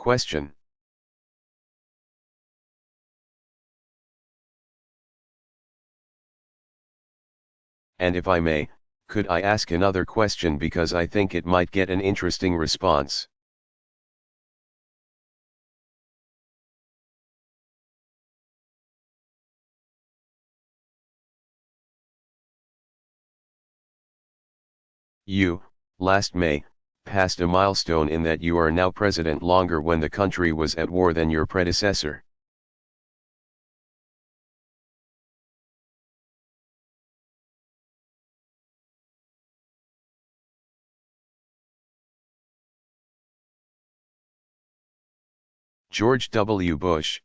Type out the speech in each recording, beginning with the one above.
Question. And if I may, could I ask another question because I think it might get an interesting response? You, last May, passed a milestone in that you are now president longer when the country was at war than your predecessor. George W. Bush.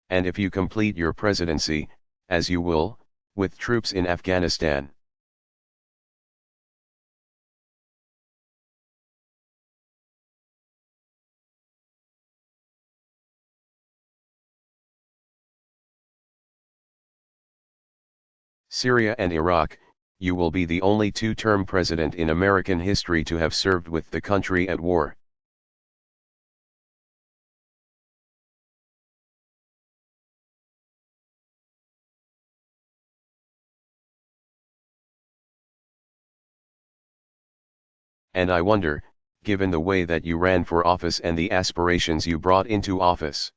And if you complete your presidency, as you will, with troops in Afghanistan. Syria and Iraq, you will be the only two-term president in American history to have served with the country at war. And I wonder, given the way that you ran for office and the aspirations you brought into office.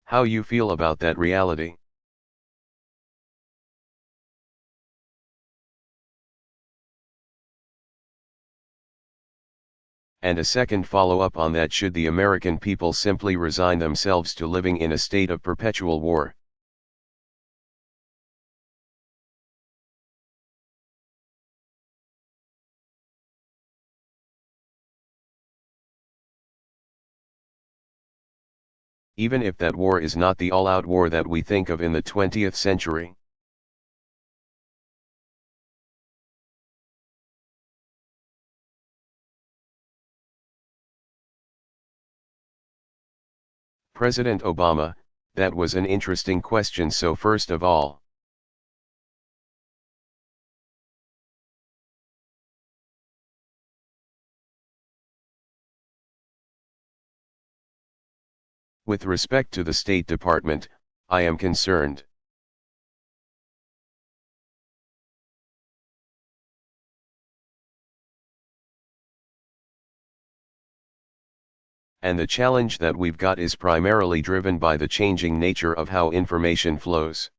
How you feel about that reality? And a second follow-up on that: should the American people simply resign themselves to living in a state of perpetual war? Even if that war is not the all-out war that we think of in the 20th century. President Obama, that was an interesting question. So first of all, with respect to the State Department, I am concerned. And the challenge that we've got is primarily driven by the changing nature of how information flows.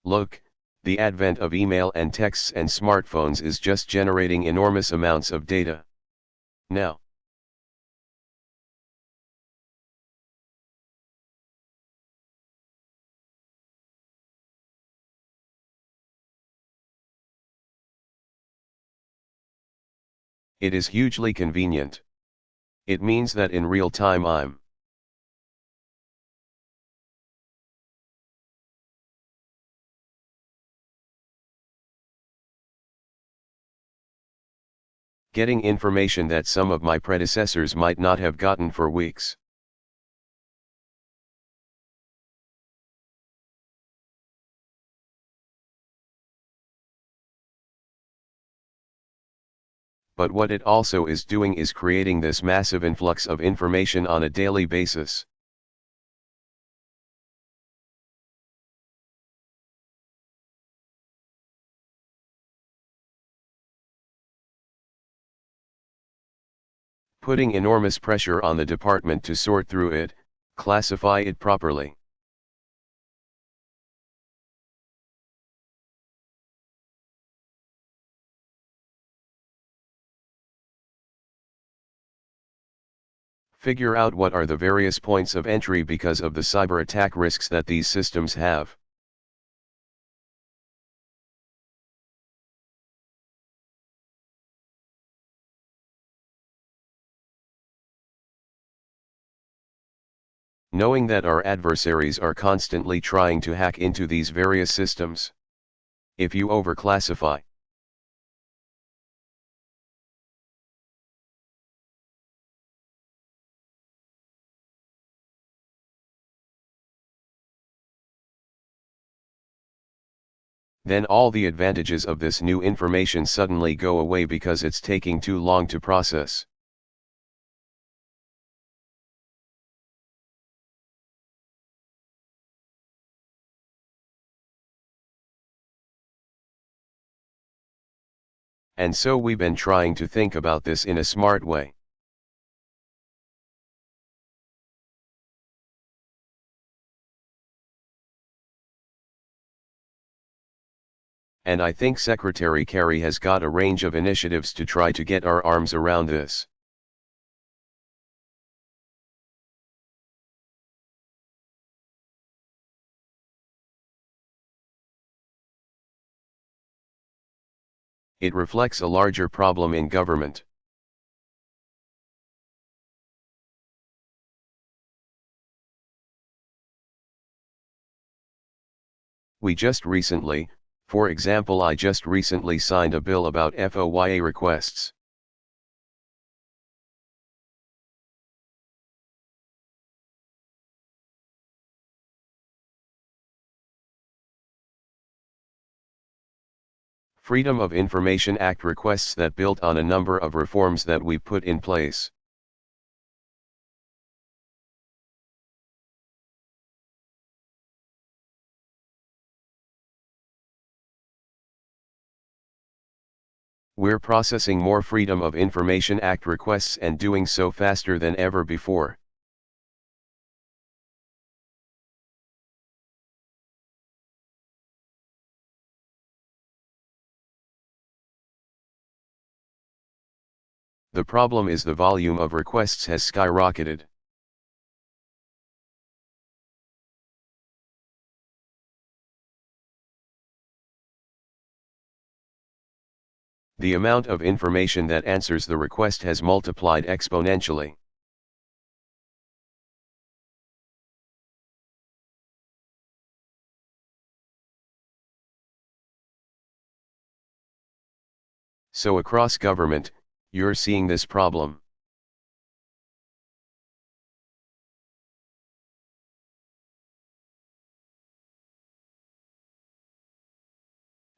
Look, the advent of email and texts and smartphones is just generating enormous amounts of data. Now, it is hugely convenient. It means that in real time I'm getting information that some of my predecessors might not have gotten for weeks. But what it also is doing is creating this massive influx of information on a daily basis. Putting enormous pressure on the department to sort through it, classify it properly. Figure out what are the various points of entry because of the cyber attack risks that these systems have. Knowing that our adversaries are constantly trying to hack into these various systems. If you overclassify, then all the advantages of this new information suddenly go away because it's taking too long to process. And so we've been trying to think about this in a smart way. And I think Secretary Kerry has got a range of initiatives to try to get our arms around this. It reflects a larger problem in government. For example, I just recently signed a bill about FOIA requests. Freedom of Information Act requests that built on a number of reforms that we put in place. We're processing more Freedom of Information Act requests and doing so faster than ever before. The problem is the volume of requests has skyrocketed. The amount of information that answers the request has multiplied exponentially. So across government, you're seeing this problem.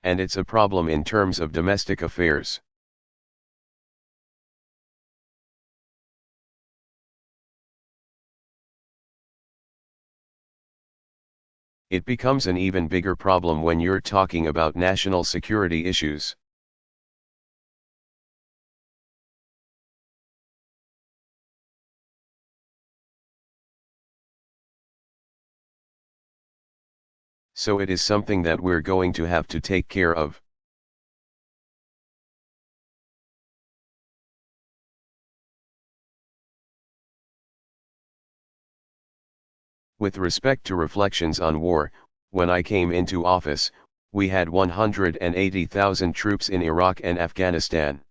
And it's a problem in terms of domestic affairs. It becomes an even bigger problem when you're talking about national security issues. So it is something that we're going to have to take care of. With respect to reflections on war, when I came into office, we had 180,000 troops in Iraq and Afghanistan.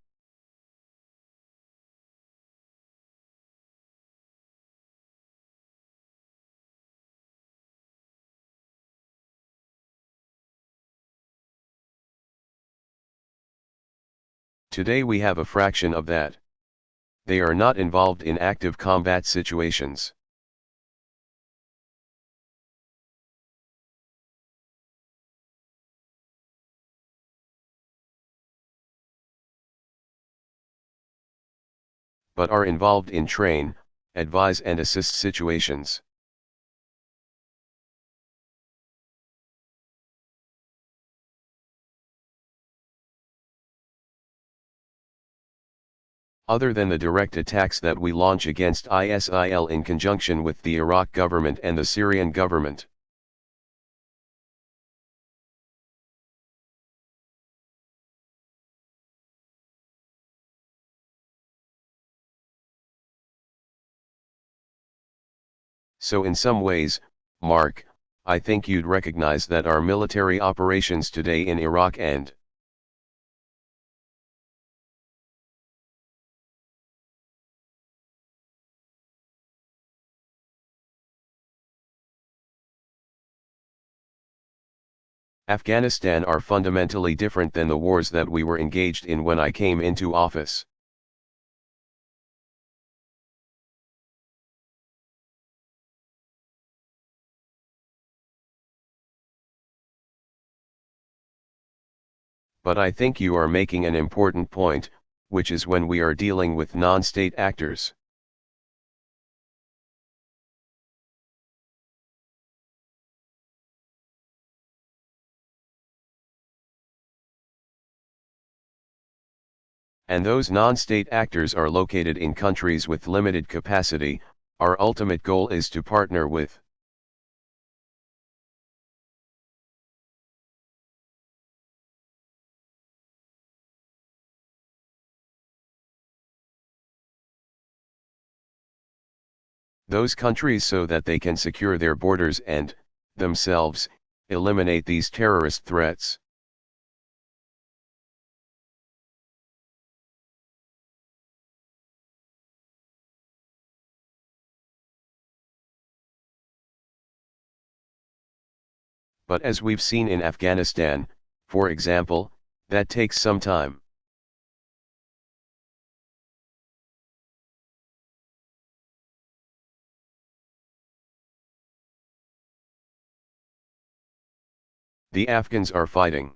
Today we have a fraction of that. They are not involved in active combat situations. But are involved in train, advise and assist situations. Other than the direct attacks that we launch against ISIL in conjunction with the Iraq government and the Syrian government. So in some ways, Mark, I think you'd recognize that our military operations today in Iraq and Afghanistan are fundamentally different than the wars that we were engaged in when I came into office. But I think you are making an important point, which is when we are dealing with non-state actors. And those non-state actors are located in countries with limited capacity. Our ultimate goal is to partner with those countries so that they can secure their borders and, themselves, eliminate these terrorist threats. But as we've seen in Afghanistan, for example, that takes some time. The Afghans are fighting.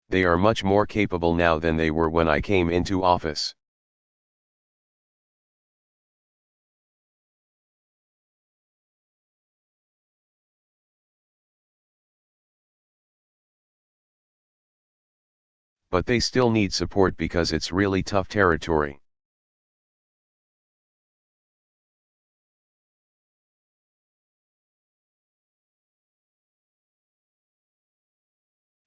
They are much more capable now than they were when I came into office. But they still need support because it's really tough territory.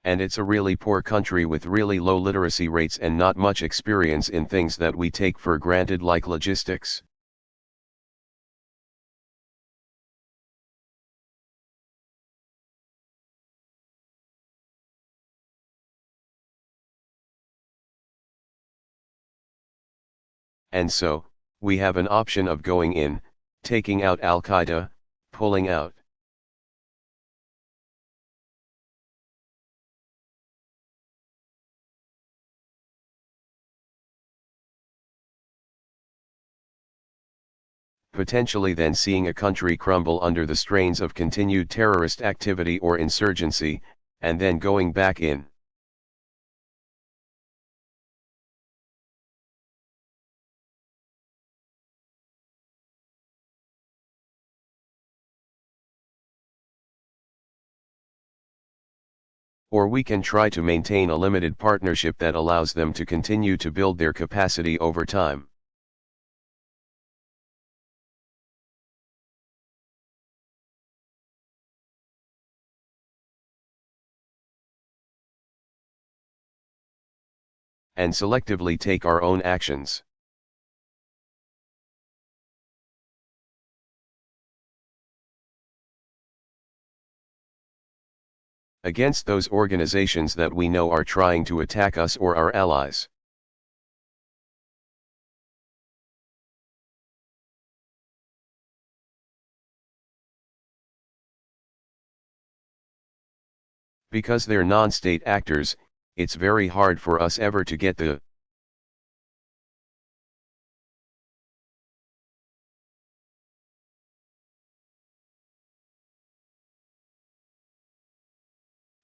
And it's a really poor country with really low literacy rates and not much experience in things that we take for granted like logistics. And so, we have an option of going in, taking out Al-Qaeda, pulling out. Potentially then seeing a country crumble under the strains of continued terrorist activity or insurgency, and then going back in. Or we can try to maintain a limited partnership that allows them to continue to build their capacity over time. And selectively take our own actions. Against those organizations that we know are trying to attack us or our allies. Because they're non-state actors, it's very hard for us ever to get the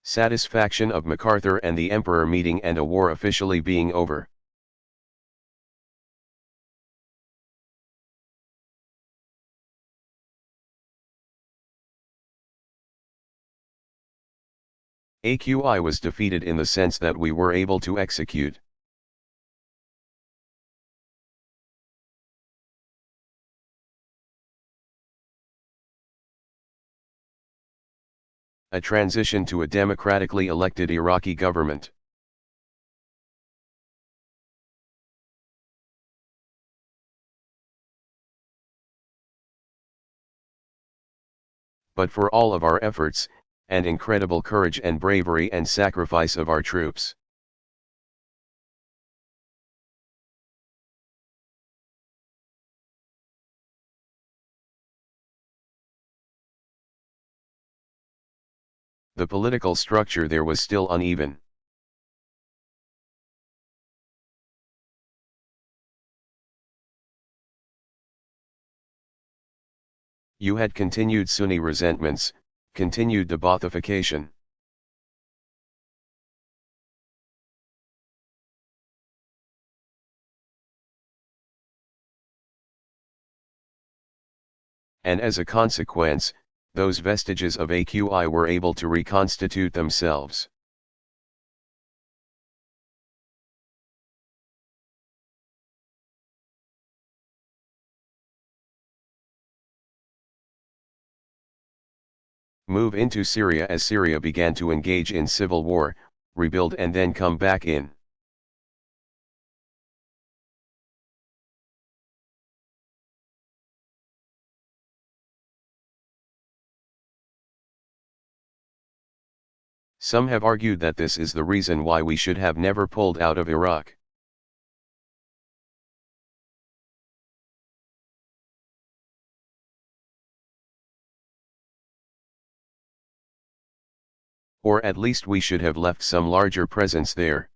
satisfaction of MacArthur and the Emperor meeting and a war officially being over. AQI was defeated in the sense that we were able to execute. A transition to a democratically elected Iraqi government. But for all of our efforts, and incredible courage and bravery and sacrifice of our troops. the political structure there was still uneven. You had continued Sunni resentments, continued the Baathification. And as a consequence, those vestiges of AQI were able to reconstitute themselves. Move into Syria as Syria began to engage in civil war, rebuild and then come back in. Some have argued that this is the reason why we should have never pulled out of Iraq. Or at least we should have left some larger presence there.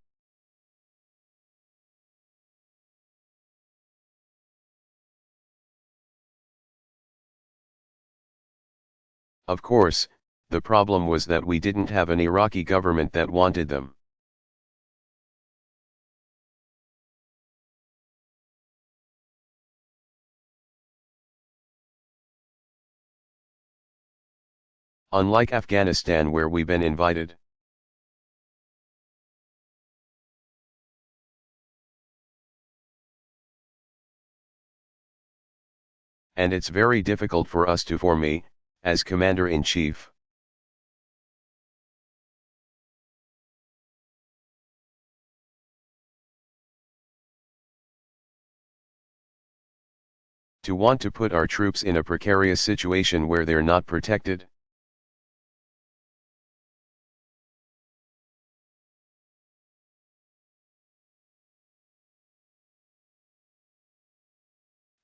Of course, the problem was that we didn't have an Iraqi government that wanted them. Unlike Afghanistan where we've been invited. And it's very difficult for us to for me, as Commander-in-Chief. To want to put our troops in a precarious situation where they're not protected.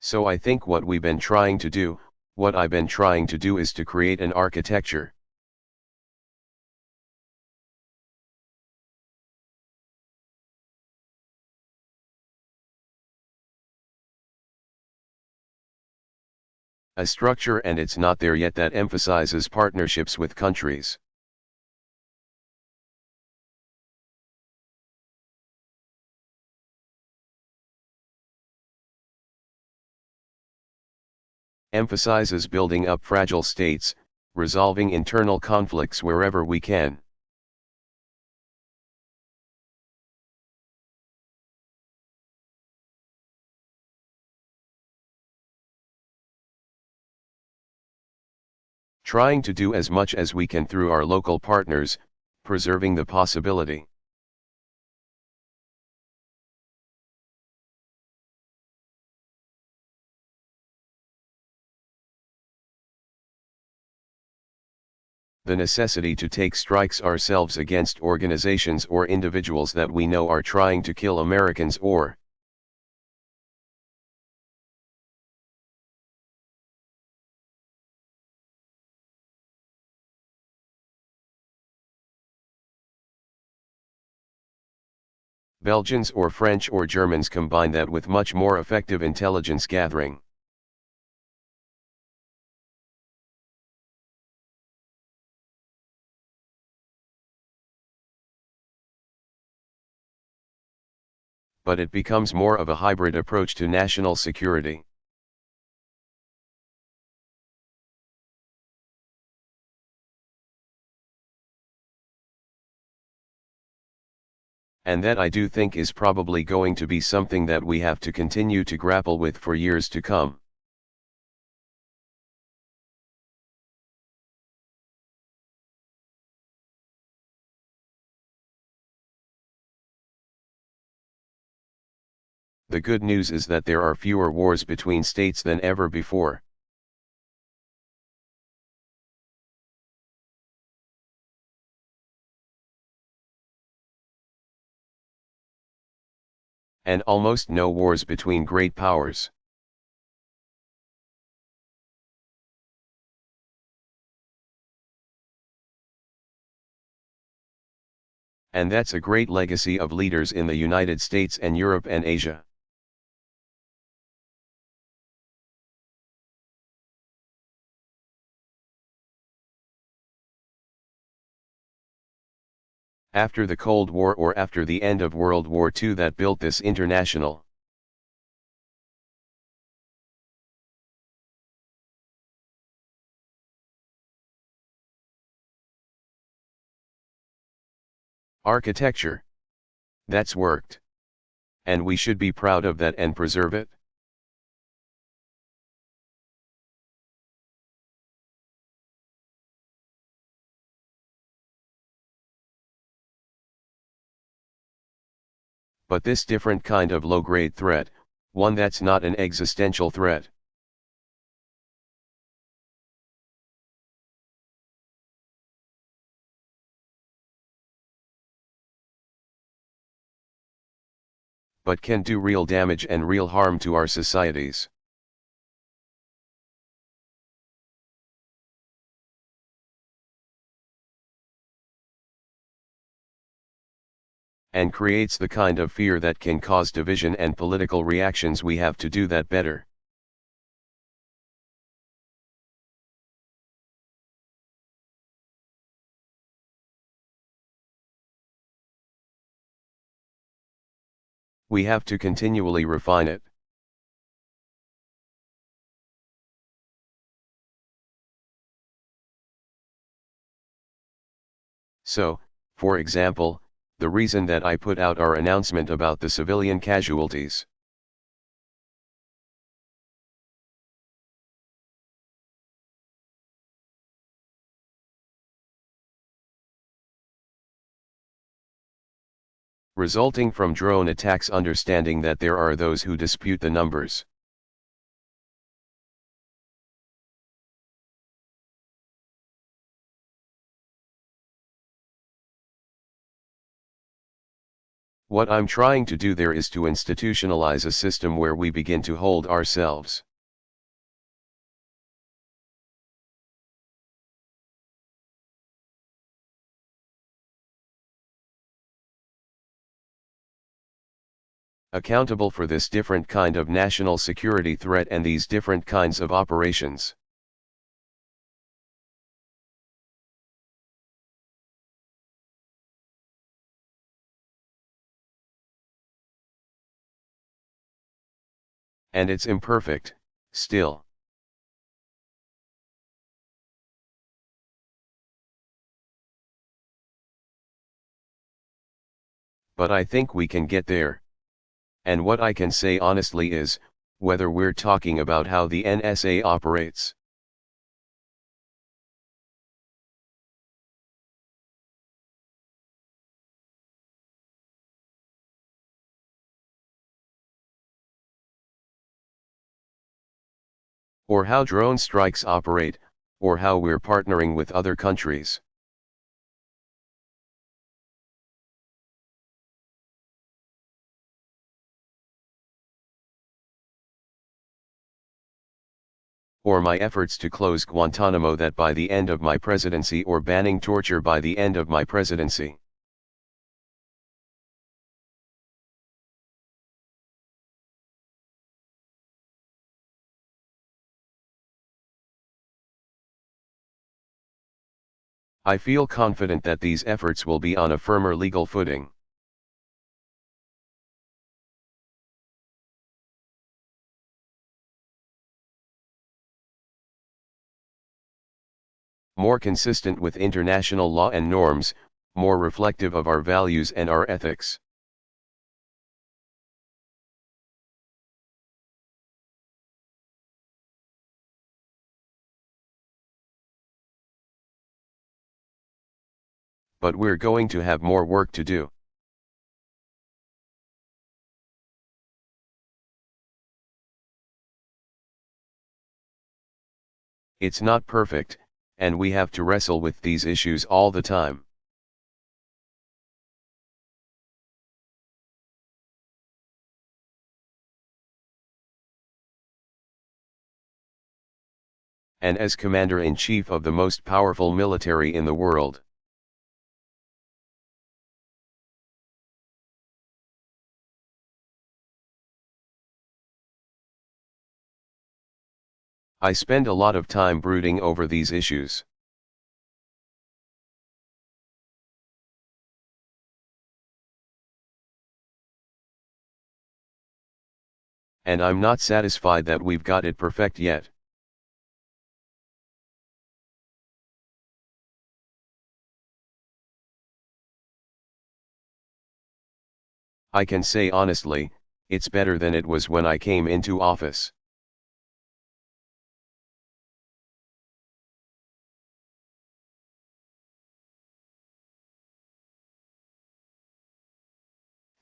So I think what we've been trying to do, what I've been trying to do is to create an architecture. A structure, and it's not there yet, that emphasizes partnerships with countries. Emphasizes building up fragile states, resolving internal conflicts wherever we can. Trying to do as much as we can through our local partners, preserving the possibility. The necessity to take strikes ourselves against organizations or individuals that we know are trying to kill Americans or Belgians or French or Germans. Combine that with much more effective intelligence gathering. But it becomes more of a hybrid approach to national security. And that I do think is probably going to be something that we have to continue to grapple with for years to come. The good news is that there are fewer wars between states than ever before. And almost no wars between great powers. And that's a great legacy of leaders in the United States and Europe and Asia. After the Cold War or after the end of World War II that built this international architecture. That's worked. And we should be proud of that and preserve it. But this different kind of low-grade threat, one that's not an existential threat. But can do real damage and real harm to our societies. And creates the kind of fear that can cause division and political reactions. We have to do that better. We have to continually refine it. So, for example, the reason that I put out our announcement about the civilian casualties. Resulting from drone attacks, understanding that there are those who dispute the numbers. What I'm trying to do there is to institutionalize a system where we begin to hold ourselves accountable for this different kind of national security threat and these different kinds of operations. And it's imperfect, still. But I think we can get there. And what I can say honestly is, whether we're talking about how the NSA operates, or how drone strikes operate, or how we're partnering with other countries, or my efforts to close Guantanamo that by the end of my presidency, or banning torture by the end of my presidency. I feel confident that these efforts will be on a firmer legal footing. More consistent with international law and norms, more reflective of our values and our ethics. But we're going to have more work to do. It's not perfect, and we have to wrestle with these issues all the time. And as Commander-in-Chief of the most powerful military in the world, I spend a lot of time brooding over these issues. And I'm not satisfied that we've got it perfect yet. I can say honestly, it's better than it was when I came into office.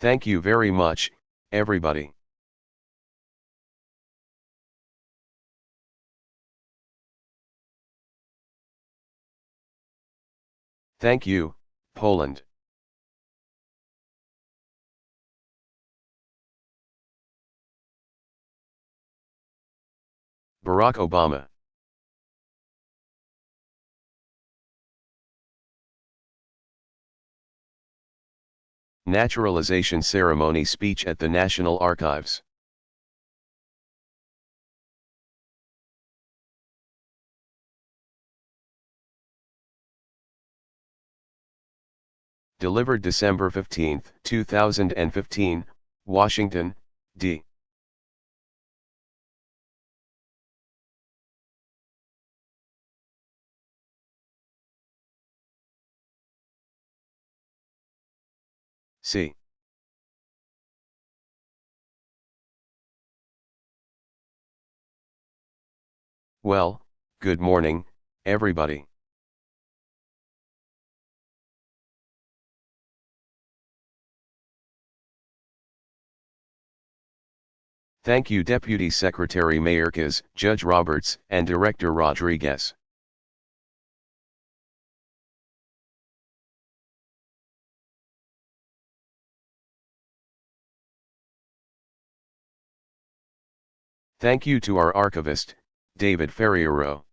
Thank you very much, everybody. Thank you, Poland. Barack Obama. Naturalization ceremony speech at the National Archives. Delivered December 15, 2015, Washington, D. C. Well, good morning, everybody. Thank you Deputy Secretary Mayorkas, Judge Roberts, and Director Rodriguez. Thank you to our archivist, David Ferriero.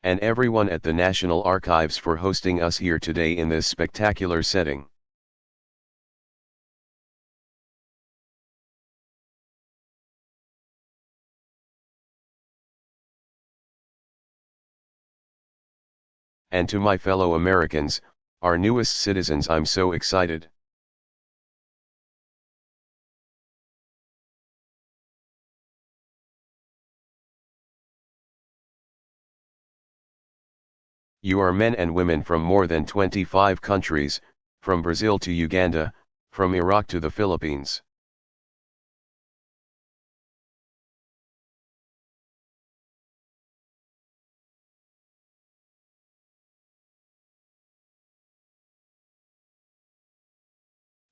And everyone at the National Archives for hosting us here today in this spectacular setting. And to my fellow Americans, our newest citizens, I'm so excited. You are men and women from more than 25 countries, from Brazil to Uganda, from Iraq to the Philippines.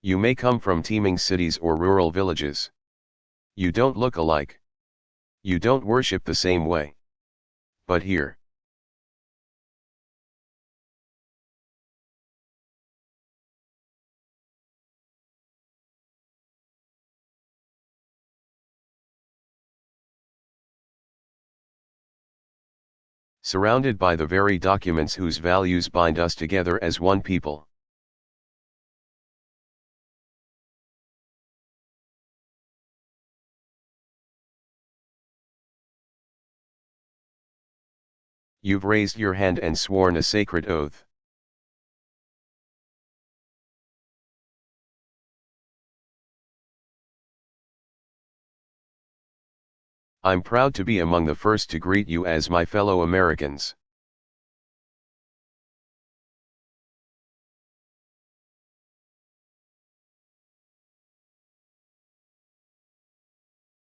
You may come from teeming cities or rural villages. You don't look alike. You don't worship the same way. But here, surrounded by the very documents whose values bind us together as one people. You've raised your hand and sworn a sacred oath. I'm proud to be among the first to greet you as my fellow Americans.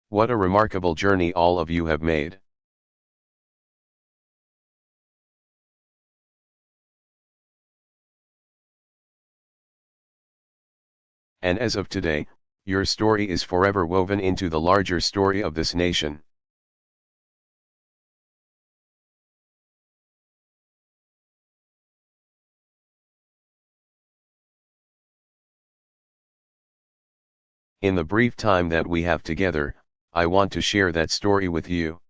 What a remarkable journey all of you have made. And as of today, your story is forever woven into the larger story of this nation. In the brief time that we have together, I want to share that story with you.